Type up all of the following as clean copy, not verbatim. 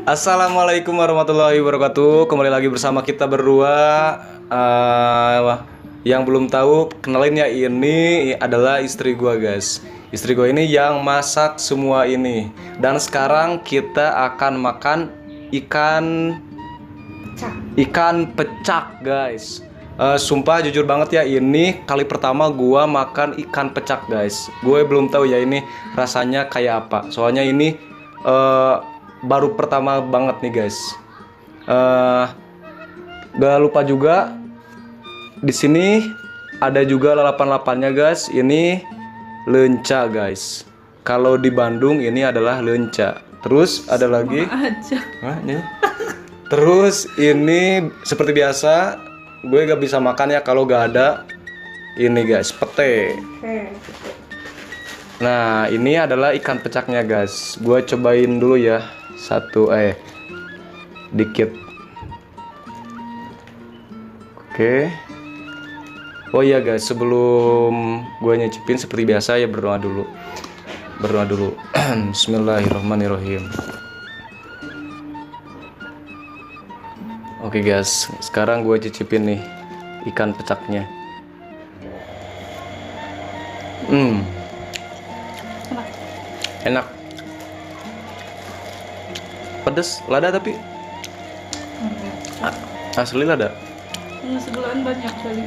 Assalamualaikum warahmatullahi wabarakatuh. Kembali lagi bersama kita berdua. Yang belum tahu, kenalin ya, ini adalah istri gua, guys. Istri gua ini yang masak semua ini. Dan sekarang kita akan makan ikan pecak, guys. Sumpah jujur banget ya, ini kali pertama gua makan ikan pecak, guys. Gue belum tahu ya ini rasanya kayak apa. Soalnya ini baru pertama banget nih, guys. Gak lupa juga di sini ada juga lalapan-lalapannya, guys. Ini lenca, guys. Kalau di Bandung ini adalah lenca. Terus ada lagi. Hah, ini? Terus ini seperti biasa, gue gak bisa makan ya kalau gak ada ini, guys, pete. Nah, ini adalah ikan pecaknya, guys. Gue cobain dulu ya. Dikit. Oke. Oh iya, guys, sebelum gue nyicipin seperti biasa ya, berdoa dulu. Bismillahirrahmanirrahim. Oke, guys, sekarang gue cicipin nih ikan pecaknya. Enak. Pedes, lada tapi asli lada. Sebulan banyak kali.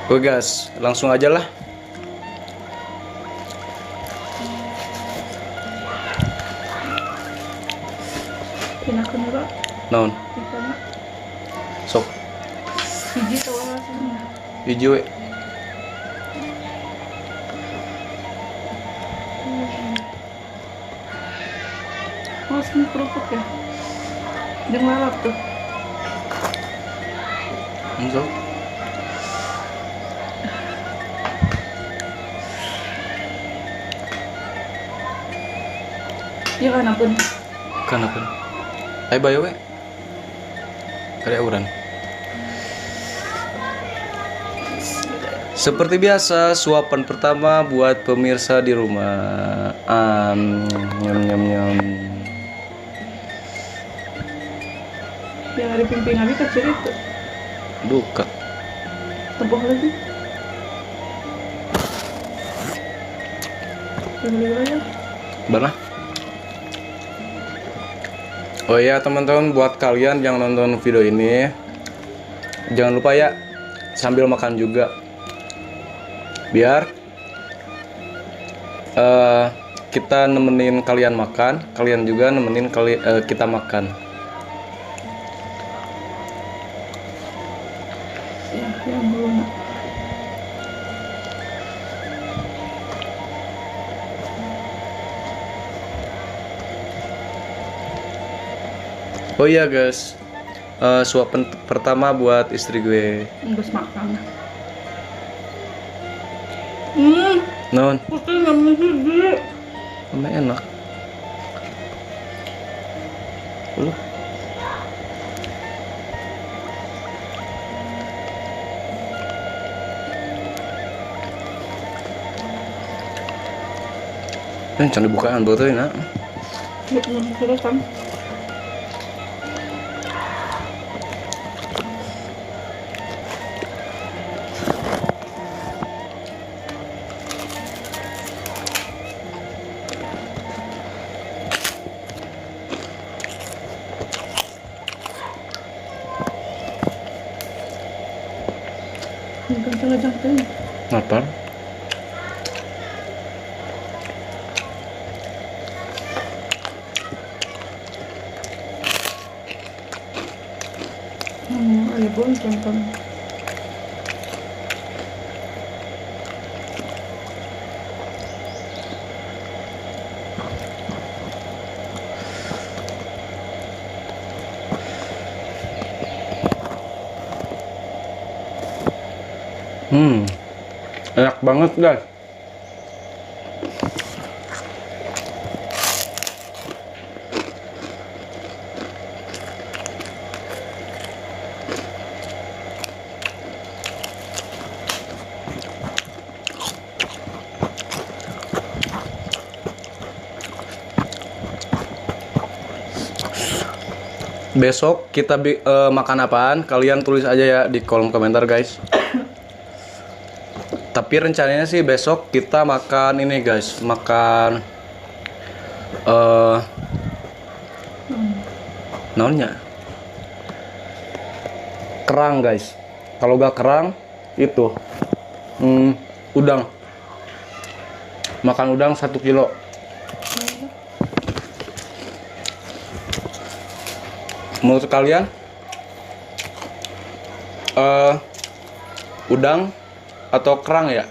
Oke, guys, langsung aja lah. Pinakan dulu. Naon? Ikannya. Sok. Hiji tahu rasanya. Hijau. Oh, sini kerupuk ya. Jeung lalap tuh. Sok. Ya kan ampun. Kenapa? Ayo bayo we. Karya urang. Seperti biasa, suapan pertama buat pemirsa di rumah. Nyam. Yang ada pimpin abi kecil itu. Duka. Tebak lagi. Beli aja. Mana? Oh iya, teman-teman, buat kalian yang nonton video ini, jangan lupa ya sambil makan juga, biar kita nemenin kalian makan, kalian juga nemenin kita makan. Yang belum. Oh iya, guys, suapan pertama buat istri gue. Nggak makan. Non, Putih nggak menggigit. emang enak. Lu jangan dibukaan botolnya, nak. Belum selesai. Kencang tuh. Apa? Ada bonceng kan. Enak banget, guys. Besok kita makan apaan? Kalian tulis aja ya di kolom komentar guys. Tapi rencananya sih besok kita makan ini guys, makan naonnya? Kerang guys. Kalau gak kerang itu udang. Makan udang 1 kilo. Menurut kalian udang atau kerang ya?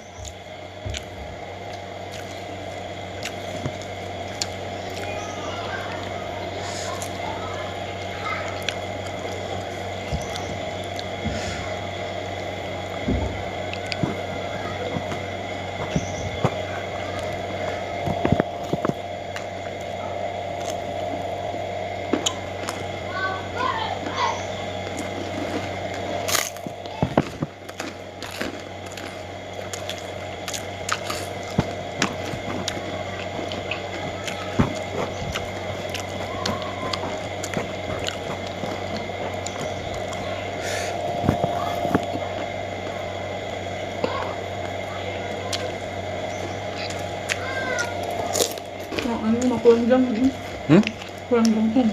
Oh, ini mau kurang jam ini. Kurang jam.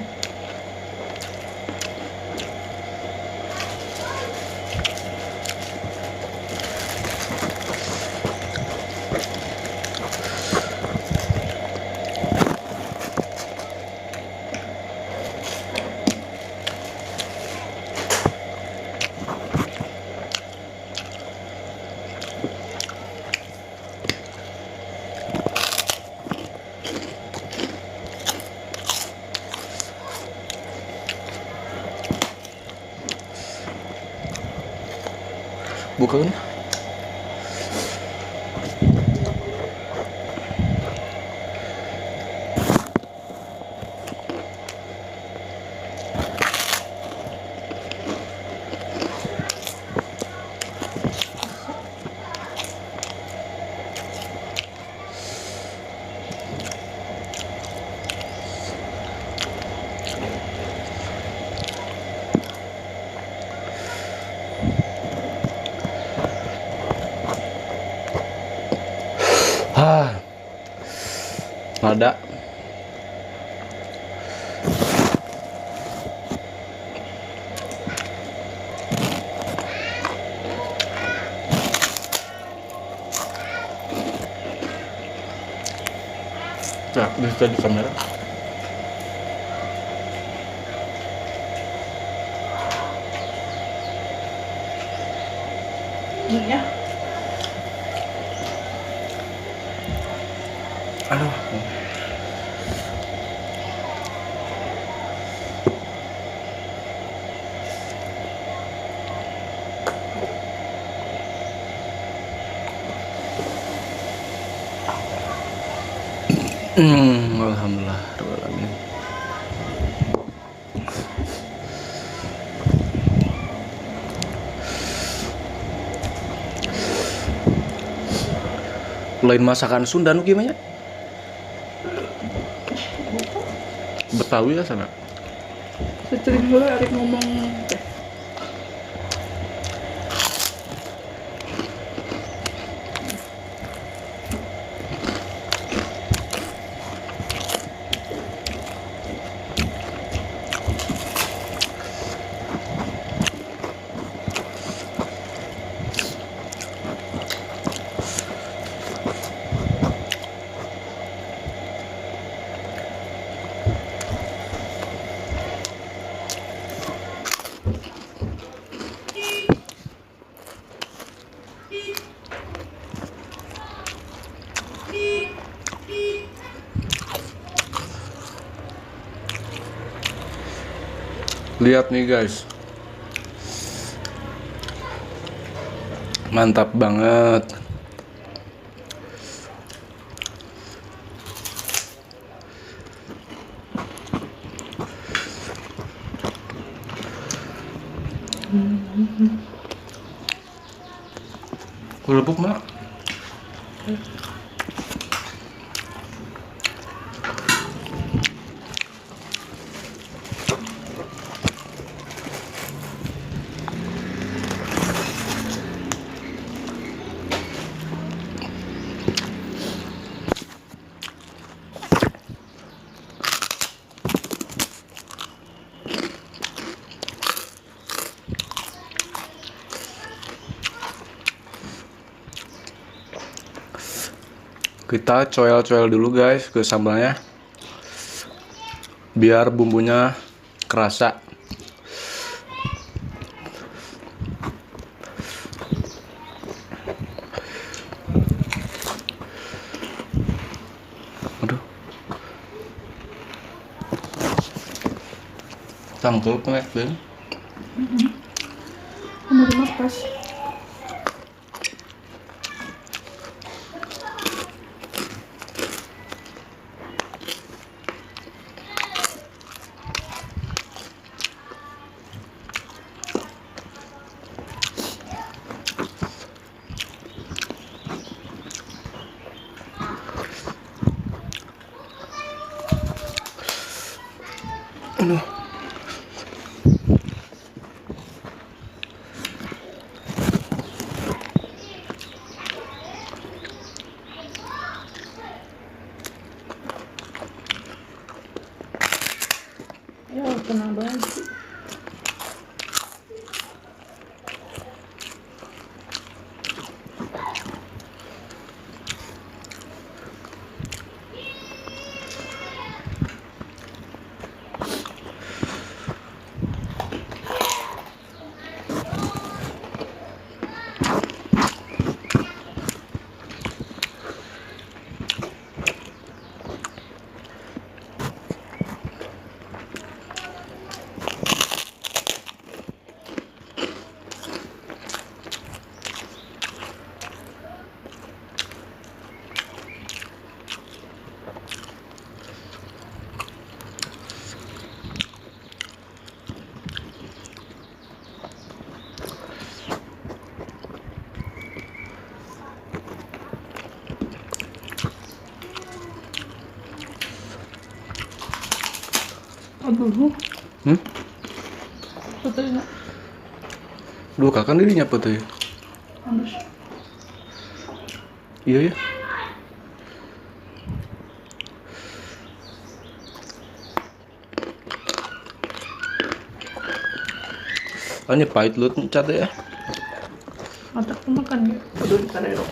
Bukan? Ada. Nah, bisa di kamera. Ini ya. Aduh. Alhamdulillah. Lain masakan Sunda nu gimana? Betawi ya sana. Sering dulu Arik ngomong teh. Lihat nih guys, mantap banget. Kerupuk mak. Kita coel-coel dulu guys ke sambalnya, biar bumbunya kerasa. Aduh, tangkep nek Ben. Menerima pas. Aduh. Ya kena banget sih. Aduh, Hmm? putihnya Duh, kakan dirinya apa tuh ya? habis. Iya ya. Hanya pahit lu cat ya. Matak makan ya. Aduh, di karero.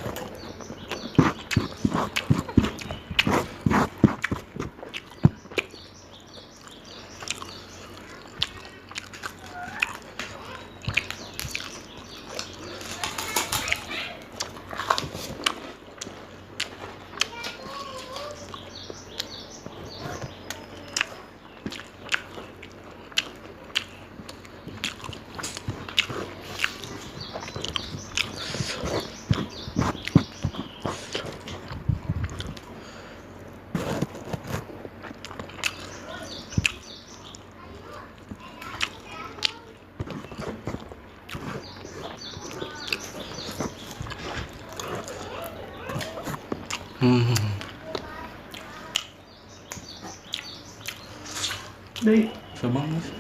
Hmm. Deh, Sama mas.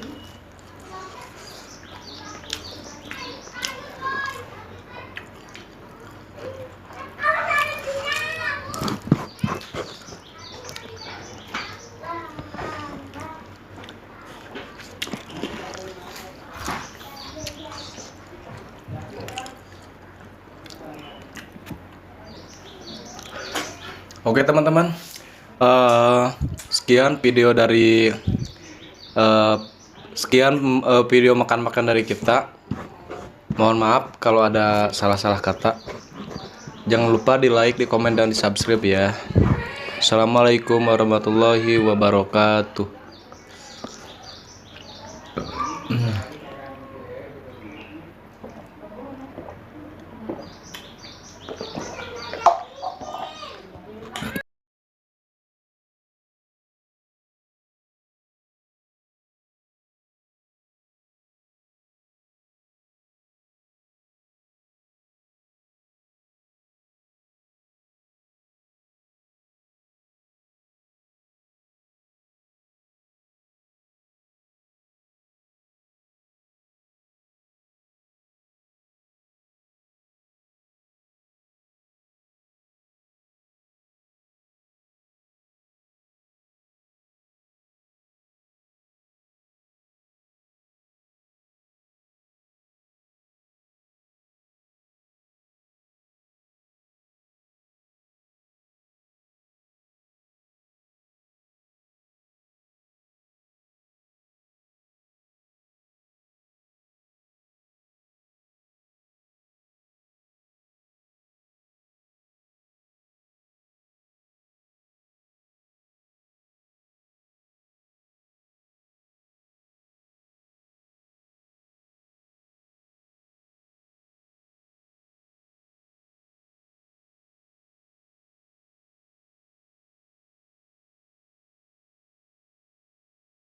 Oke teman-teman, sekian video dari video makan-makan dari kita. Mohon maaf kalau ada salah-salah kata. Jangan lupa di like, di komen, dan di subscribe ya. Assalamualaikum warahmatullahi wabarakatuh.